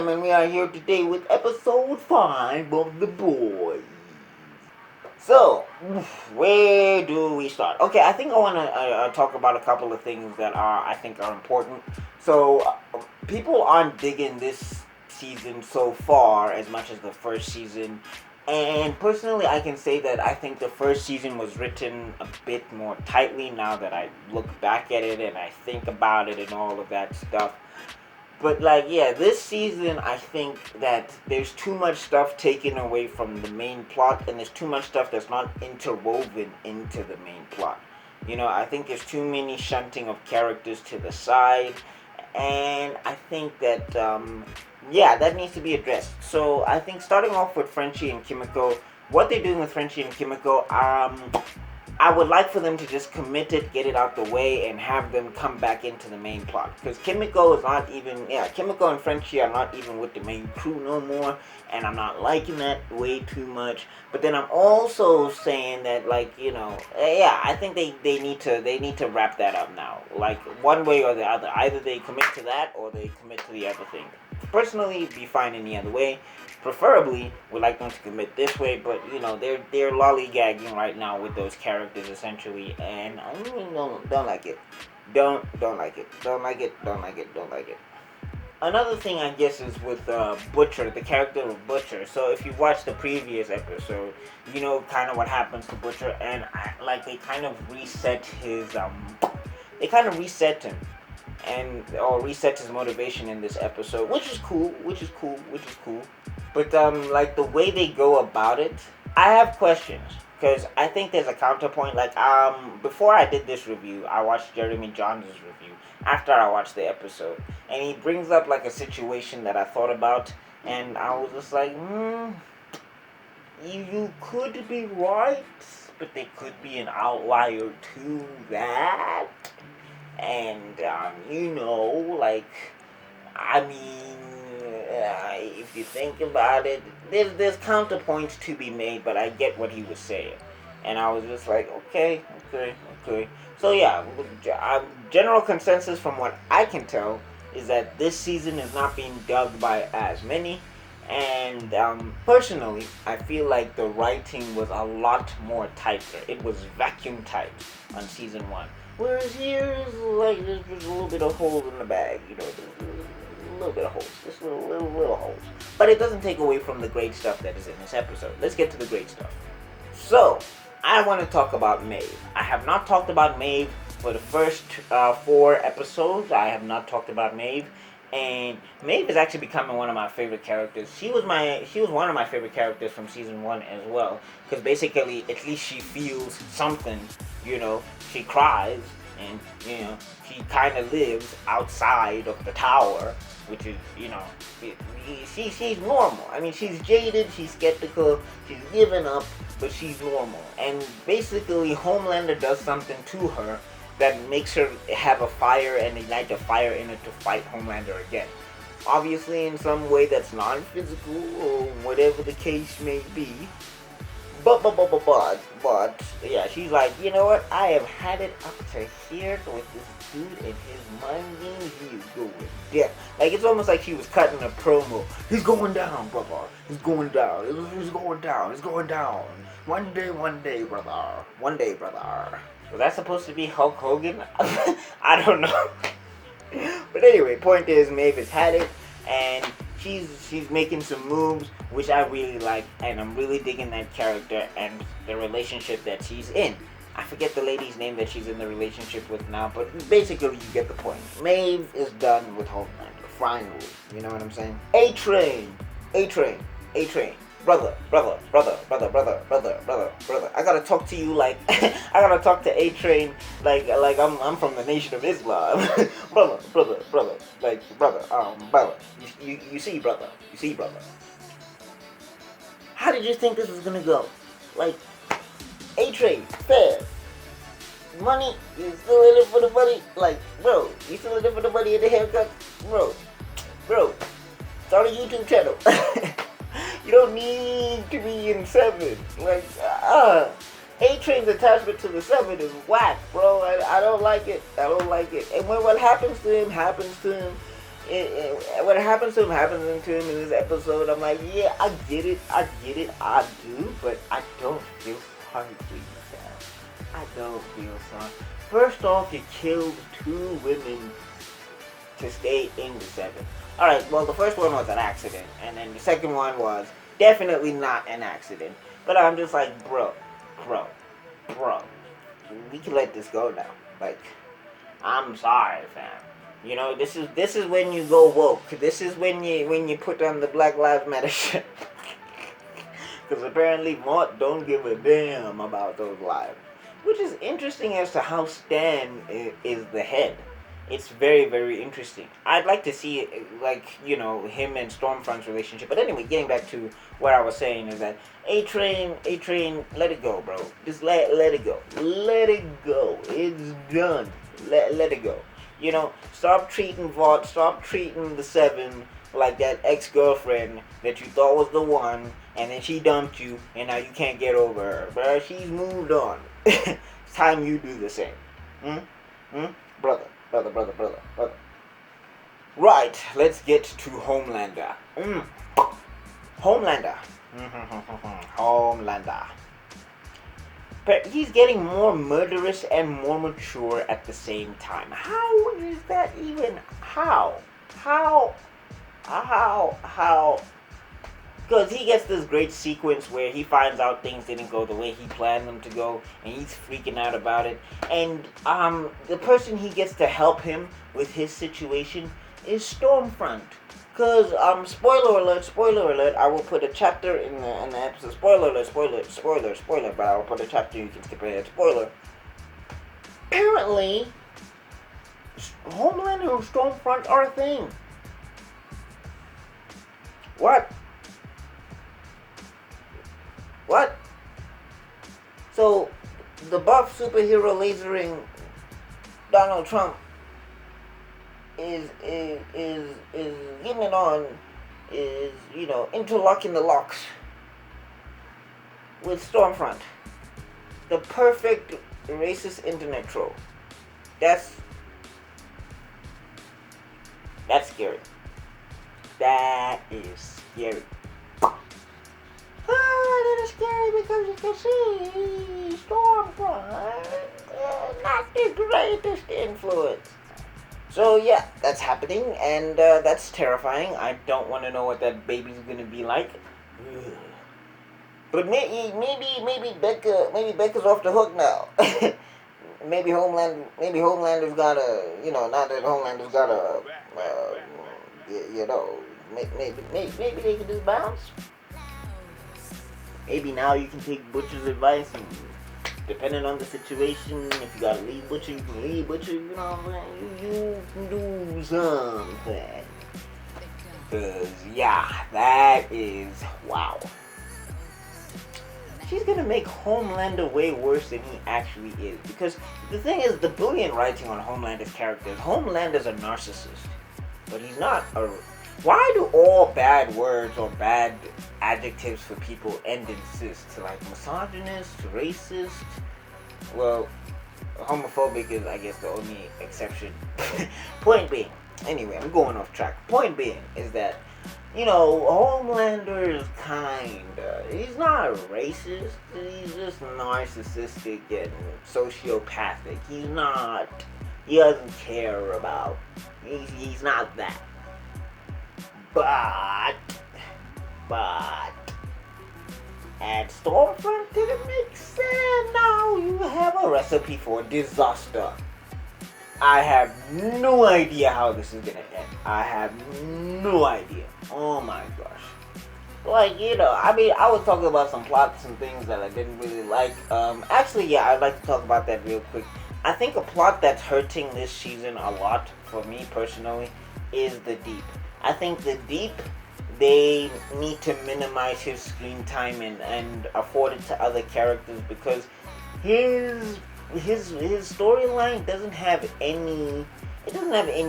Sam, and we are here today with episode 5 of The Boys. So, where do we start? Okay, I think I want to talk about a couple of things that I think are important. So, people aren't digging this season so far as much as the first season. And personally, I can say that I think the first season was written a bit more tightly now that I look back at it and I think about it and all of that stuff. But this season I think that there's too much stuff taken away from the main plot, and there's too much stuff that's not interwoven into the main plot. I think there's too many shunting of characters to the side, and I think that that needs to be addressed. So I think starting off with Frenchie and Kimiko, what they're doing with Frenchie and Kimiko, I would like for them to just commit it, get it out the way, and have them come back into the main plot. Because Kimiko and Frenchie are not even with the main crew no more, and I'm not liking that way too much. But then I'm also saying that, I think they need to wrap that up now. Like, one way or the other. Either they commit to that, or they commit to the other thing. Personally, be fine any other way. Preferably, would like them to commit this way, but they're lollygagging right now with those characters essentially, and I really don't like it. Don't like it. Don't like it. Don't like it. Don't like it. Another thing I guess is with Butcher, the character of Butcher. So if you watch the previous episode, you know kind of what happens to Butcher, and they kind of reset his or reset his motivation in this episode, which is cool. But the way they go about it, I have questions, because I think there's a counterpoint. Before I did this review, I watched Jeremy Johns' review after I watched the episode, and he brings up a situation that I thought about, and I was just like, you could be right, but there could be an outlier to that. And if you think about it, there's counterpoints to be made, but I get what he was saying, and I was just like, okay. So general consensus from what I can tell is that this season is not being dug by as many, and personally, I feel like the writing was a lot more tighter. It was vacuum tight on season 1. Whereas here, there's just a little bit of holes in the bag, there's a little bit of holes, just little holes. But it doesn't take away from the great stuff that is in this episode. Let's get to the great stuff. So, I want to talk about Maeve. I have not talked about Maeve for the first 4 episodes. I have not talked about Maeve. And Maeve is actually becoming one of my favorite characters. She was one of my favorite characters from season 1 as well. Because basically, at least she feels something, She cries, and, she kind of lives outside of the tower, which is, she's normal. I mean, she's jaded, she's skeptical, she's given up, but she's normal. And basically, Homelander does something to her that makes her have a fire and ignite the fire in her to fight Homelander again. Obviously in some way that's non-physical or whatever the case may be. But she's like, you know what? I have had it up to here with this dude and his money. He is going down. It's almost like she was cutting a promo. He's going down, brother. He's going down. He's going down. He's going down. One day, brother. One day, brother. Was that supposed to be Hulk Hogan? I don't know. But anyway, point is, Maeve has had it, and she's making some moves, which I really like, and I'm really digging that character and the relationship that she's in. I forget the lady's name that she's in the relationship with now, but basically you get the point. Maeve is done with Homelander, finally. You know what I'm saying? A-Train. Brother. I gotta talk to you I gotta talk to A-Train like I'm from the Nation of Islam. brother. You see, brother. How did you think this was gonna go? A-Train, fair. Money, you still in it for the money? Bro, you still in it for the money and the haircut? Bro, start a YouTube channel. You don't need to be in 7. A-Train's attachment to the 7 is whack, bro. I don't like it. And when what happens to him, What happens to him in this episode. I'm like, yeah, I get it, I do, but I don't feel sorry for you, Sam. I don't feel sorry. First off, you killed 2 women to stay in the 7. Alright, well, the first one was an accident, and then the second one was definitely not an accident. But I'm just like, bro, we can let this go now. Like, I'm sorry, fam. You know, this is when you go woke. This is when you put on the Black Lives Matter shit. Because apparently Mort don't give a damn about those lives. Which is interesting as to how Stan is the head. It's very, very interesting. I'd like to see, like, you know, him and Stormfront's relationship. But anyway, getting back to what I was saying is that A-Train, let it go, bro. Just let it go. Let it go. It's done. Let it go. You know, stop treating Vought, stop treating the 7 like that ex-girlfriend that you thought was the one, and then she dumped you, and now you can't get over her. Bro, she's moved on. It's time you do the same. Brother. Right, let's get to Homelander. Homelander. Homelander. But he's getting more murderous and more mature at the same time. How is that even? How? Because he gets this great sequence where he finds out things didn't go the way he planned them to go, and he's freaking out about it. And the person he gets to help him with his situation is Stormfront. Because, spoiler alert, I will put a chapter in the episode. Spoiler alert, but I will put a chapter, you can skip ahead. Spoiler. Apparently, Homelander and Stormfront are a thing. What? So, the buff superhero lasering Donald Trump is getting it on, is, you know, interlocking the locks with Stormfront. The perfect racist internet troll. That's scary. That is scary. That is scary because you can see Stormfront not the greatest influence. So yeah, that's happening, and that's terrifying. I don't want to know what that baby's gonna be like. But maybe Becca's off the hook now. maybe Homelander's got a, you know, not that Homelander's got a, you know, maybe they can just bounce. Maybe now you can take Butcher's advice, and depending on the situation, if you gotta leave Butcher, you can leave Butcher, you know what I'm saying? You can do something. Because, yeah, that is, wow. She's gonna make Homelander way worse than he actually is. Because the thing is, the brilliant writing on Homelander's character is Homelander's a narcissist. But he's not a... Why do all bad words or bad adjectives for people end in cis? Like misogynist, racist? Well, homophobic is, I guess, the only exception. Point being, anyway, I'm going off track. Point being is that, you know, Homelander is he's not racist, he's just narcissistic and sociopathic. He doesn't care about, he's not that. But, and Stormfront didn't make sense. Now you have a recipe for disaster. I have no idea how this is gonna end. I have no idea. Oh my gosh. Like, you know, I mean, I was talking about some plots and things that I didn't really like. Actually, yeah, I'd like to talk about that real quick. I think a plot that's hurting this season a lot, for me personally, is the Deep. I think the Deep, they need to minimize his screen time and afford it to other characters, because his storyline doesn't have any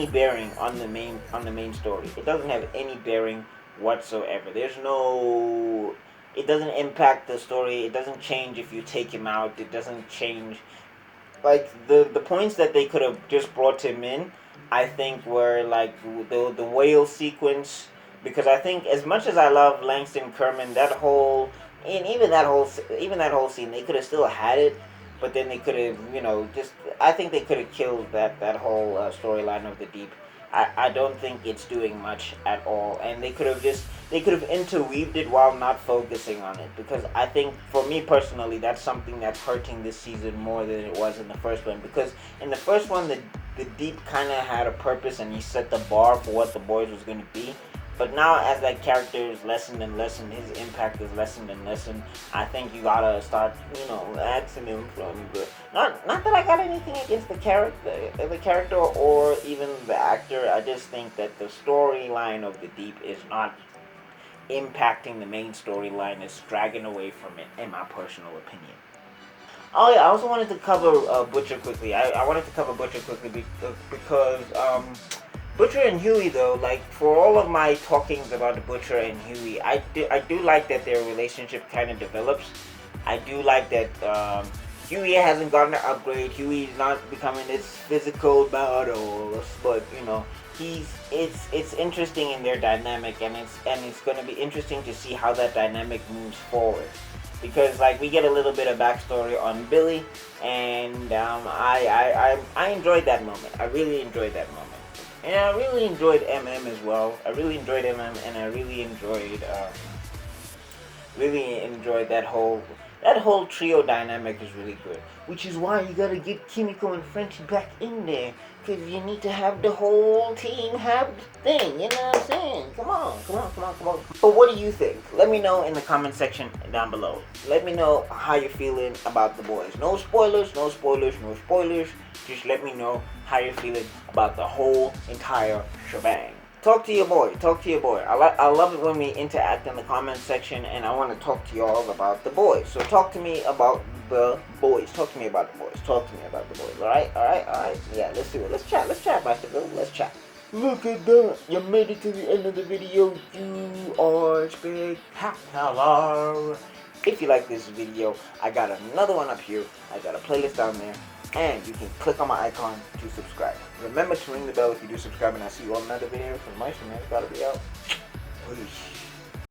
bearing on the main story. It doesn't have any bearing whatsoever. It doesn't impact the story. It doesn't change if you take him out. It doesn't change like the points that they could have just brought him in, I think were like the whale sequence, because I think as much as I love Langston Kerman, that whole and even that whole scene, they could have still had it, but then they could have, just I think they could have killed that whole storyline of the deep. I don't think it's doing much at all, and they could have interweaved it while not focusing on it, because I think for me personally that's something that's hurting this season more than it was in the first one, because in the first one the deep kind of had a purpose and he set the bar for what the boys was going to be. But now, as that character is lessened and lessened, his impact is lessened and lessened. I think you gotta start, asking him from the not that I got anything against the character or even the actor. I just think that the storyline of the deep is not impacting the main storyline. It's dragging away from it, in my personal opinion. Oh yeah, I also wanted to cover Butcher quickly. I wanted to cover Butcher quickly because Butcher and Huey, though, like, for all of my talkings about the Butcher and Huey, I do like that their relationship kind of develops. I do like that Huey hasn't gotten an upgrade. Huey's not becoming this physical battle, but it's interesting in their dynamic, and it's going to be interesting to see how that dynamic moves forward. Because like we get a little bit of backstory on Billy, and I enjoyed that moment. I really enjoyed that moment. And I really enjoyed MM as well. I really enjoyed MM, and I really enjoyed that whole trio dynamic is really good. Which is why you gotta get Kimiko and Frenchie back in there, because you need to have the whole team have the thing. You know what I'm saying? Come on, come on, come on, come on. But what do you think? Let me know in the comment section down below. Let me know how you're feeling about the boys. No spoilers, no spoilers, no spoilers. Just let me know how you're feeling about the whole entire shebang. Talk to your boy. Talk to your boy. I love it when we interact in the comment section, and I want to talk to y'all about the boys. So talk to me about the boys. Talk to me about the boys. Talk to me about the boys. All right, all right, all right. Yeah, let's do it. Let's chat, Master Bill. Let's chat. Look at that. You made it to the end of the video. You are spectacular. If you like this video, I got another one up here. I got a playlist down there. And you can click on my icon to subscribe. Remember to ring the bell if you do subscribe, and I'll see you on another video. Because my man gotta be out. Peace.